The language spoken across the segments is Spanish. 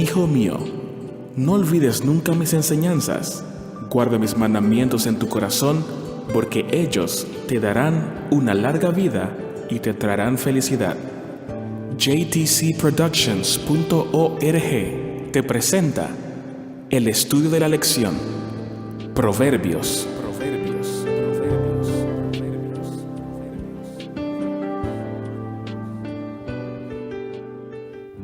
Hijo mío, no olvides nunca mis enseñanzas. Guarda mis mandamientos en tu corazón, porque ellos te darán una larga vida y te traerán felicidad. jtcproductions.org te presenta el estudio de la lección Proverbios.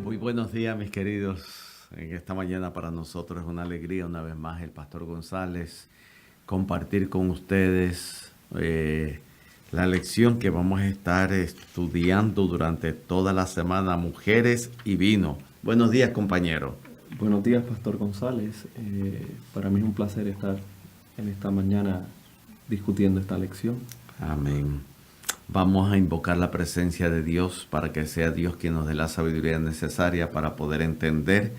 Muy buenos días, mis queridos. En esta mañana para nosotros es una alegría una vez más el Pastor González compartir con ustedes la lección que vamos a estar estudiando durante toda la semana, Mujeres y Vino. Buenos días, compañero. Buenos días, Pastor González. Para mí es un placer estar en esta mañana discutiendo esta lección. Amén. Vamos a invocar la presencia de Dios para que sea Dios quien nos dé la sabiduría necesaria para poder entender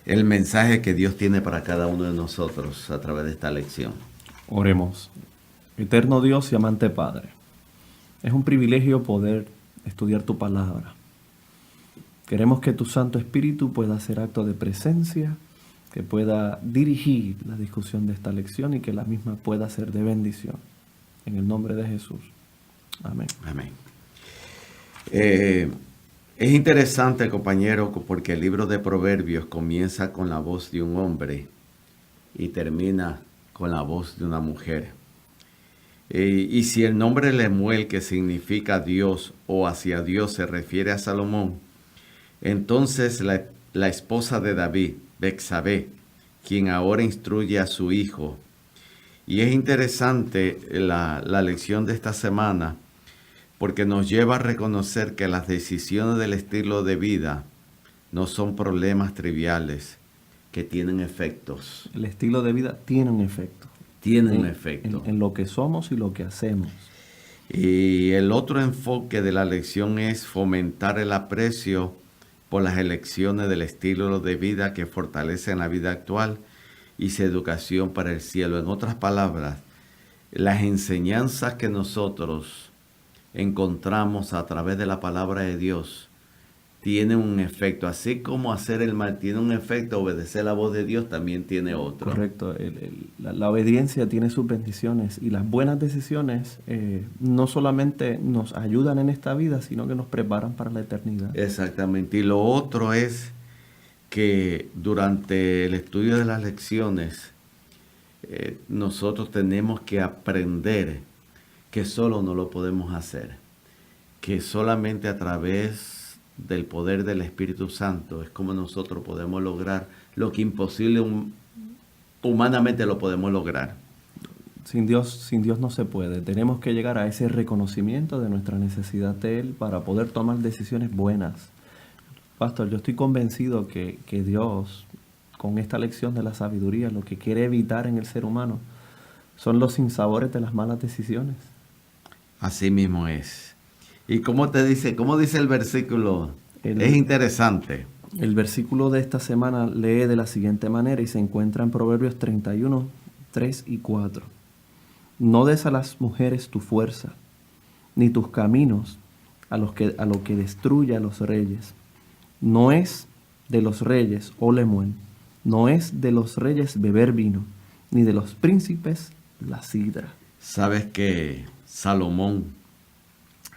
el mensaje que Dios tiene para cada uno de nosotros a través de esta lección. Oremos. Eterno Dios y amante Padre, es un privilegio poder estudiar tu palabra. Queremos que tu Santo Espíritu pueda hacer acto de presencia, que pueda dirigir la discusión de esta lección y que la misma pueda ser de bendición. En el nombre de Jesús. Amén. Amén. Es interesante, compañero, porque el libro de Proverbios comienza con la voz de un hombre y termina con la voz de una mujer. Y si el nombre Lemuel, que significa Dios o hacia Dios, se refiere a Salomón, entonces la esposa de David, Betsabé, quien ahora instruye a su hijo. Y es interesante la lección de esta semana, porque nos lleva a reconocer que las decisiones del estilo de vida no son problemas triviales, que tienen efectos. El estilo de vida tiene un efecto. Tiene un efecto. En lo que somos y lo que hacemos. Y el otro enfoque de la lección es fomentar el aprecio por las elecciones del estilo de vida que fortalecen la vida actual y su educación para el cielo. En otras palabras, las enseñanzas que nosotros encontramos a través de la palabra de Dios tienen un efecto. Así como hacer el mal tiene un efecto, obedecer la voz de Dios también tiene otro. Correcto. La obediencia tiene sus bendiciones y las buenas decisiones no solamente nos ayudan en esta vida, sino que nos preparan para la eternidad. Exactamente. Y lo otro es que durante el estudio de las lecciones nosotros tenemos que aprender que solo no lo podemos hacer, que solamente a través del poder del Espíritu Santo es como nosotros podemos lograr lo que imposible humanamente lo podemos lograr. Sin Dios no se puede. Tenemos que llegar a ese reconocimiento de nuestra necesidad de Él para poder tomar decisiones buenas. Pastor, yo estoy convencido que Dios, con esta lección de la sabiduría, lo que quiere evitar en el ser humano son los sinsabores de las malas decisiones. Así mismo es. ¿Y cómo dice el versículo? Es interesante. El versículo de esta semana lee de la siguiente manera y se encuentra en Proverbios 31, 3 y 4. No des a las mujeres tu fuerza, ni tus caminos a lo que destruye a los reyes. No es de los reyes, oh Lemuel, no es de los reyes beber vino, ni de los príncipes la sidra. ¿Sabes que Salomón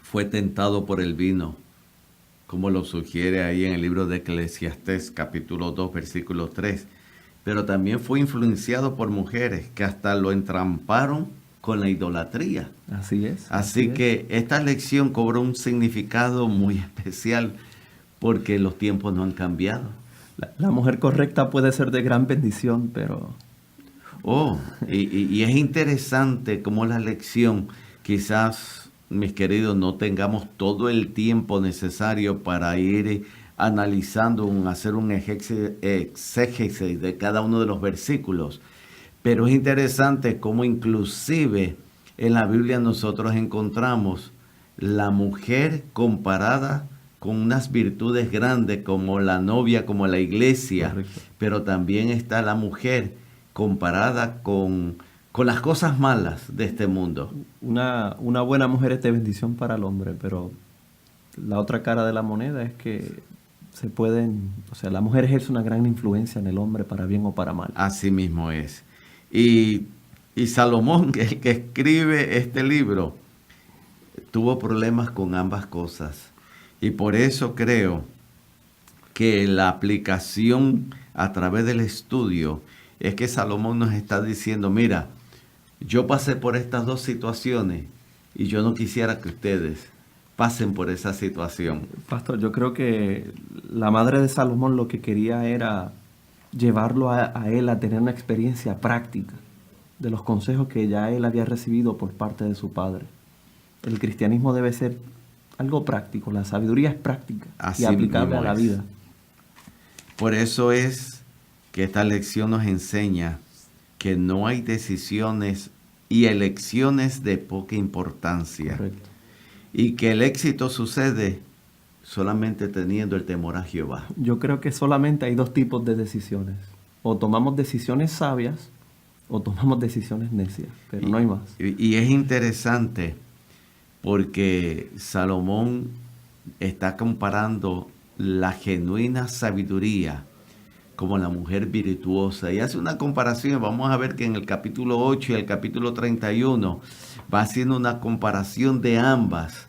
fue tentado por el vino, como lo sugiere ahí en el libro de Eclesiastés, capítulo 2, versículo 3? Pero también fue influenciado por mujeres que hasta lo entramparon con la idolatría. Así es. Así que esta lección cobra un significado muy especial porque los tiempos no han cambiado. La mujer correcta puede ser de gran bendición, pero... Y es interesante cómo la lección, quizás, mis queridos, no tengamos todo el tiempo necesario para ir analizando, hacer un exégesis de cada uno de los versículos. Pero es interesante cómo inclusive en la Biblia nosotros encontramos la mujer comparada con unas virtudes grandes como la novia, como la iglesia. Correcto. Pero también está la mujer comparada con las cosas malas de este mundo. Una buena mujer es de bendición para el hombre, pero la otra cara de la moneda es que la mujer ejerce una gran influencia en el hombre para bien o para mal. Así mismo es. Y Salomón, el que escribe este libro, tuvo problemas con ambas cosas. Y por eso creo que la aplicación a través del estudio es que Salomón nos está diciendo, mira, yo pasé por estas dos situaciones y yo no quisiera que ustedes pasen por esa situación. Pastor, yo creo que la madre de Salomón lo que quería era llevarlo a él a tener una experiencia práctica de los consejos que ya él había recibido por parte de su padre. El cristianismo debe ser algo práctico, la sabiduría es práctica y aplicable a la vida. Por eso es que esta lección nos enseña que no hay decisiones y elecciones de poca importancia. Correcto. Y que el éxito sucede solamente teniendo el temor a Jehová. Yo creo que solamente hay dos tipos de decisiones. O tomamos decisiones sabias o tomamos decisiones necias, pero no hay más. Y es interesante porque Salomón está comparando la genuina sabiduría como la mujer virtuosa. Y hace una comparación, vamos a ver que en el capítulo 8 y el capítulo 31 va haciendo una comparación de ambas,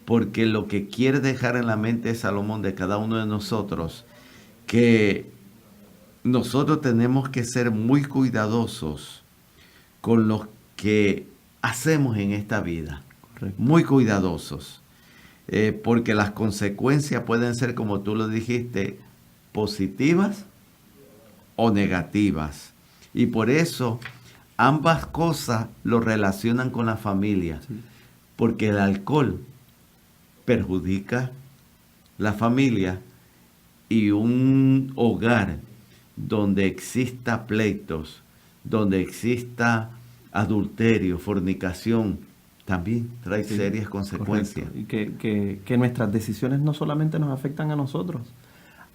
porque lo que quiere dejar en la mente de Salomón de cada uno de nosotros, que nosotros tenemos que ser muy cuidadosos con lo que hacemos en esta vida. Correcto. Muy cuidadosos, porque las consecuencias pueden ser, como tú lo dijiste, positivas o negativas. Y por eso ambas cosas lo relacionan con la familia, Sí. porque el alcohol perjudica la familia, y un hogar donde exista pleitos, donde exista adulterio, fornicación, también trae Sí, serias consecuencias. correcto. Y que nuestras decisiones no solamente nos afectan a nosotros,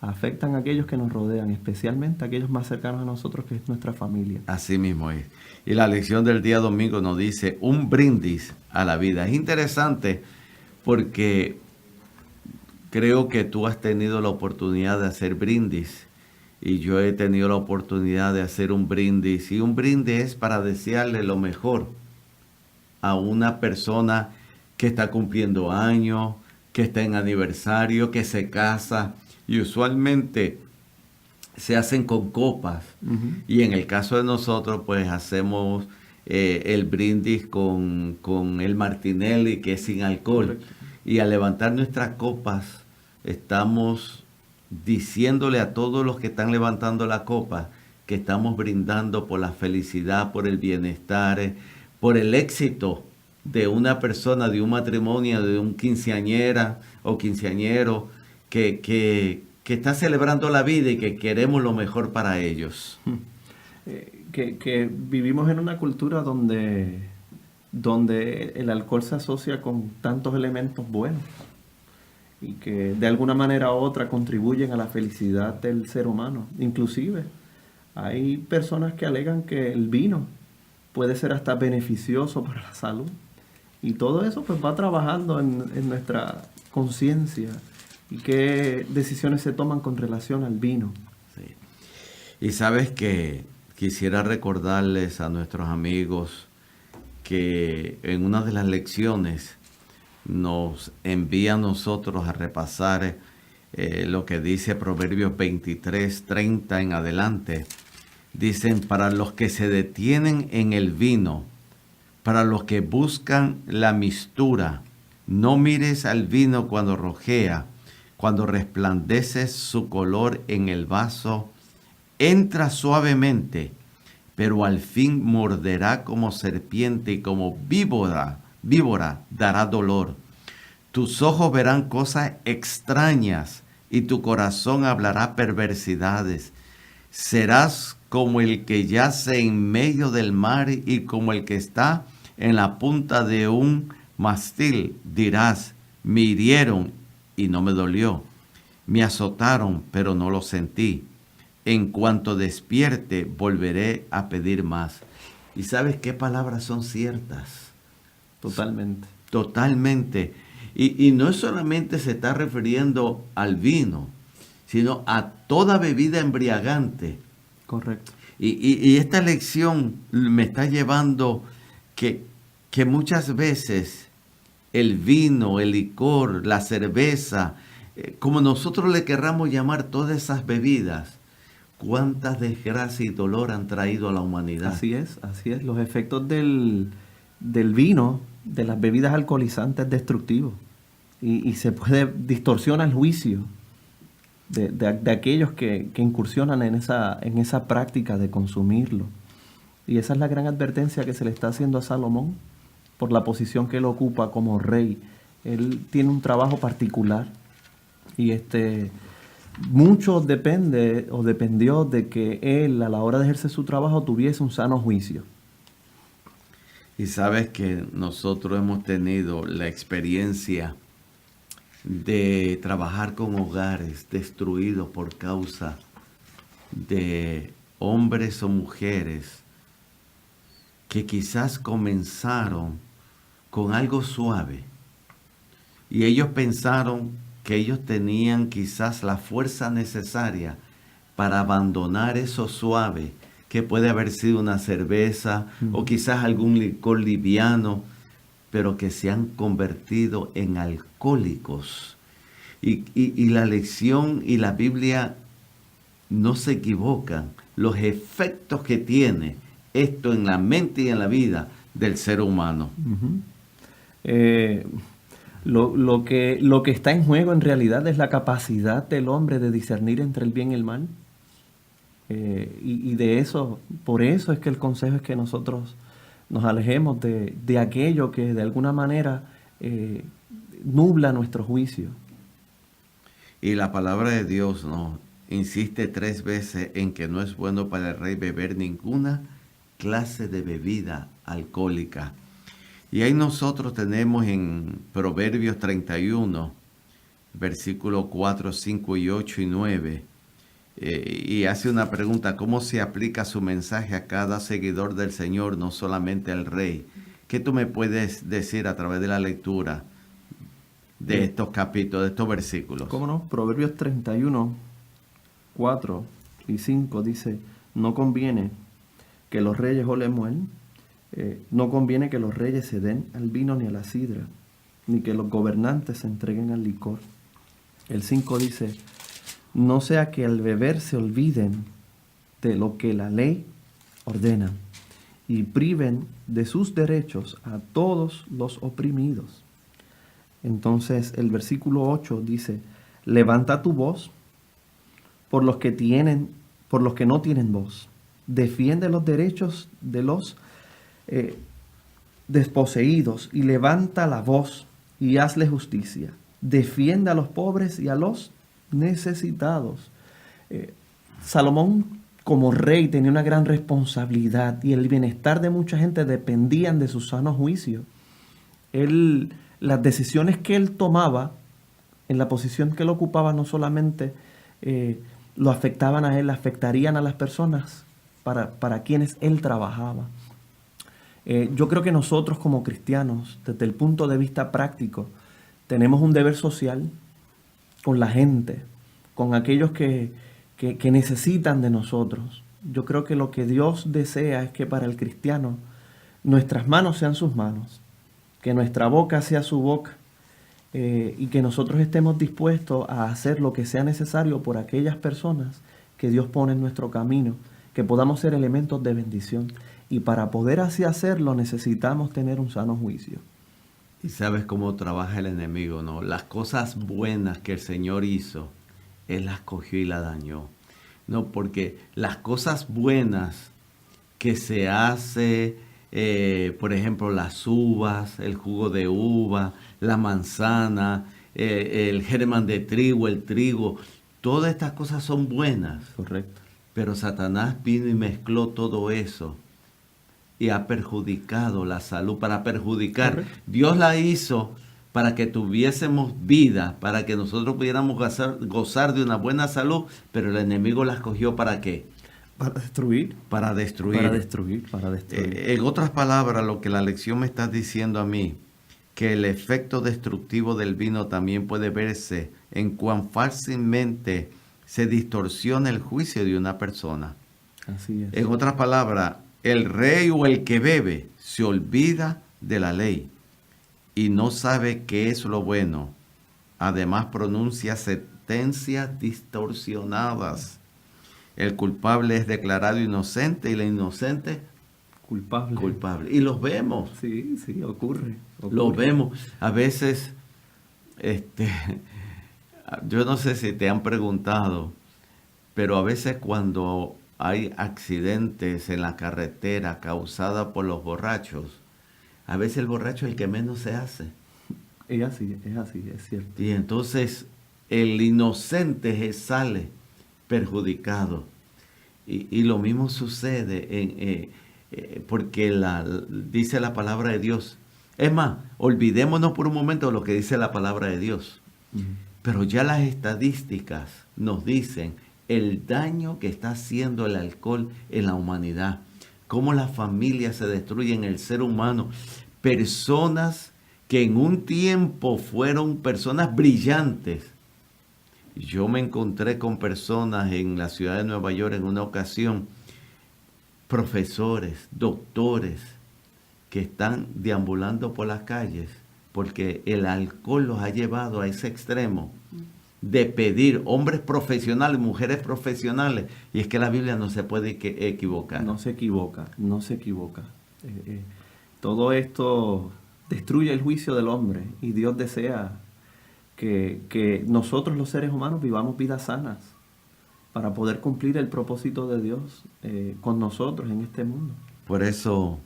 afectan a aquellos que nos rodean, especialmente a aquellos más cercanos a nosotros, que es nuestra familia. Así mismo es. Y la lección del día domingo nos dice un brindis a la vida. Es interesante porque creo que tú has tenido la oportunidad de hacer brindis y yo he tenido la oportunidad de hacer un brindis. Y un brindis es para desearle lo mejor a una persona que está cumpliendo años, que está en aniversario, que se casa. Y usualmente se hacen con copas. Uh-huh. Y en el caso de nosotros, pues hacemos el brindis con el Martinelli, que es sin alcohol. Correcto. Y al levantar nuestras copas, estamos diciéndole a todos los que están levantando la copa que estamos brindando por la felicidad, por el bienestar, por el éxito de una persona, de un matrimonio, de un quinceañera o quinceañero que está celebrando la vida y que queremos lo mejor para ellos. Que vivimos en una cultura donde el alcohol se asocia con tantos elementos buenos y que de alguna manera u otra contribuyen a la felicidad del ser humano. Inclusive hay personas que alegan que el vino puede ser hasta beneficioso para la salud, y todo eso pues va trabajando en nuestra conciencia y qué decisiones se toman con relación al vino. Sí. Y sabes que quisiera recordarles a nuestros amigos que en una de las lecciones nos envía a nosotros a repasar lo que dice Proverbios 23:30 en adelante. Dicen: para los que se detienen en el vino, para los que buscan la mistura, no mires al vino cuando rojea, cuando resplandece su color en el vaso. Entra suavemente, pero al fin morderá como serpiente y como víbora dará dolor. Tus ojos verán cosas extrañas y tu corazón hablará perversidades. Serás como el que yace en medio del mar y como el que está en la punta de un mástil. Dirás: me hirieron y no me dolió, me azotaron pero no lo sentí. En cuanto despierte, volveré a pedir más. ¿Y sabes qué palabras son ciertas? Totalmente. Totalmente. Y no solamente se está refiriendo al vino, sino a toda bebida embriagante. Correcto. Y esta lección me está llevando que muchas veces el vino, el licor, la cerveza, como nosotros le querramos llamar todas esas bebidas, cuántas desgracias y dolor han traído a la humanidad. Así es, así es. Los efectos del vino, de las bebidas alcoholizantes, es destructivo. Y se puede distorsionar el juicio de aquellos que incursionan en esa práctica de consumirlo. Y esa es la gran advertencia que se le está haciendo a Salomón por la posición que él ocupa como rey. Él tiene un trabajo particular y mucho depende o dependió de que él a la hora de ejercer su trabajo tuviese un sano juicio. Y sabes que nosotros hemos tenido la experiencia de trabajar con hogares destruidos por causa de hombres o mujeres que quizás comenzaron con algo suave y ellos pensaron que ellos tenían quizás la fuerza necesaria para abandonar eso suave, que puede haber sido una cerveza o quizás algún licor liviano, pero que se han convertido en alcohólicos. Y la lección y la Biblia no se equivocan. Los efectos que tiene esto en la mente y en la vida del ser humano. Lo que está en juego en realidad es la capacidad del hombre de discernir entre el bien y el mal. Y de eso, por eso es que el consejo es que nosotros nos alejemos de aquello que de alguna manera nubla nuestro juicio. Y la palabra de Dios insiste 3 veces en que no es bueno para el rey beber ninguna clase de bebida alcohólica. Y ahí nosotros tenemos en Proverbios 31, versículos 4, 5 y 8 y 9, y hace una pregunta: ¿cómo se aplica su mensaje a cada seguidor del Señor, no solamente al rey? ¿Qué tú me puedes decir a través de la lectura de estos capítulos, de estos versículos? ¿Cómo no? Proverbios 31, 4 y 5 dice: no conviene que los reyes olemuel, no conviene que los reyes se den al vino ni a la sidra, ni que los gobernantes se entreguen al licor. El 5 dice: no sea que al beber se olviden de lo que la ley ordena y priven de sus derechos a todos los oprimidos. Entonces el versículo 8 dice: levanta tu voz por los que no tienen voz. Defiende los derechos de los desposeídos y levanta la voz y hazle justicia. Defiende a los pobres y a los necesitados. Salomón como rey tenía una gran responsabilidad y el bienestar de mucha gente dependían de su sano juicio. Las decisiones que él tomaba en la posición que él ocupaba no solamente lo afectaban a él, afectarían a las personas para quienes él trabajaba. Yo creo que nosotros como cristianos, desde el punto de vista práctico, tenemos un deber social con la gente, con aquellos que necesitan de nosotros. Yo creo que lo que Dios desea es que para el cristiano nuestras manos sean sus manos, que nuestra boca sea su boca, y que nosotros estemos dispuestos a hacer lo que sea necesario por aquellas personas que Dios pone en nuestro camino, que podamos ser elementos de bendición. Y para poder así hacerlo necesitamos tener un sano juicio. Y sabes cómo trabaja el enemigo, ¿no? Las cosas buenas que el Señor hizo, Él las cogió y las dañó. No, porque las cosas buenas que se hace, por ejemplo, las uvas, el jugo de uva, la manzana, el germen de trigo, el trigo, todas estas cosas son buenas. Correcto. Pero Satanás vino y mezcló todo eso y ha perjudicado la salud, para perjudicar. Correcto. Dios la hizo para que tuviésemos vida, para que nosotros pudiéramos gozar de una buena salud, pero el enemigo las cogió ¿para qué? Para destruir. Para destruir. Para destruir. En otras palabras, lo que la lección me está diciendo a mí, que el efecto destructivo del vino también puede verse en cuán fácilmente se distorsiona el juicio de una persona. Así es. En otras palabras, el rey o el que bebe se olvida de la ley y no sabe qué es lo bueno. Además pronuncia sentencias distorsionadas. El culpable es declarado inocente y el inocente culpable. Y los vemos. Sí, ocurre. Los vemos. A veces, yo no sé si te han preguntado, pero a veces cuando hay accidentes en la carretera causadas por los borrachos, a veces el borracho es el que menos se hace. Es así, es cierto. Y entonces el inocente sale perjudicado. Y lo mismo sucede porque dice la palabra de Dios. Es más, olvidémonos por un momento de lo que dice la palabra de Dios. Uh-huh. Pero ya las estadísticas nos dicen el daño que está haciendo el alcohol en la humanidad. Cómo las familias se destruyen, el ser humano. Personas que en un tiempo fueron personas brillantes. Yo me encontré con personas en la ciudad de Nueva York en una ocasión, profesores, doctores, que están deambulando por las calles porque el alcohol los ha llevado a ese extremo de pedir hombres profesionales, mujeres profesionales. Y es que la Biblia no se puede equivocar. No se equivoca. Todo esto destruye el juicio del hombre y Dios desea que nosotros los seres humanos vivamos vidas sanas para poder cumplir el propósito de Dios con nosotros en este mundo. Por eso,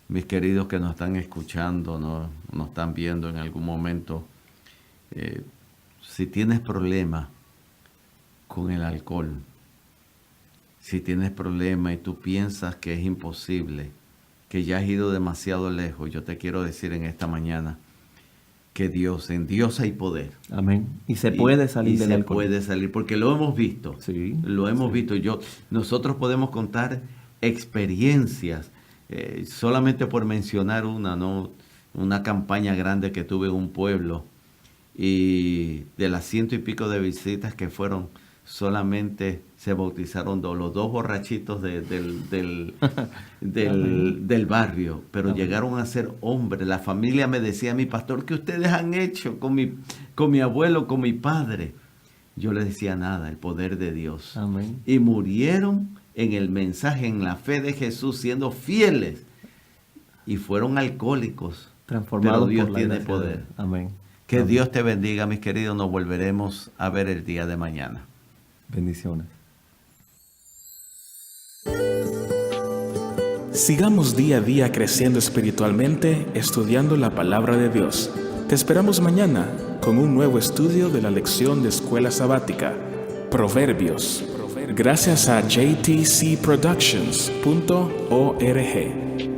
mis queridos que nos están escuchando, nos están viendo en algún momento, si tienes problemas con el alcohol, si tienes problemas y tú piensas que es imposible, que ya has ido demasiado lejos, yo te quiero decir en esta mañana que en Dios hay poder. Amén. Y se puede salir del alcohol. Se puede salir, porque lo hemos visto. Sí. Lo hemos visto. Nosotros podemos contar experiencias, solamente por mencionar una campaña grande que tuve en un pueblo, y de las 100 y pico de visitas que fueron, solamente se bautizaron los dos borrachitos del barrio, pero llegaron a ser hombres. La familia me decía, mi pastor, ¿qué ustedes han hecho con mi abuelo, con mi padre? Yo les decía nada, el poder de Dios. Amén. Y murieron en el mensaje, en la fe de Jesús, siendo fieles, y fueron alcohólicos, transformados, pero Dios por la tiene gracia poder. de Dios. Amén. Que Amén. Dios te bendiga, mis queridos. Nos volveremos a ver el día de mañana. Bendiciones. Sigamos día a día creciendo espiritualmente, estudiando la palabra de Dios. Te esperamos mañana con un nuevo estudio de la lección de Escuela Sabática, Proverbios. Gracias a jtcproductions.org.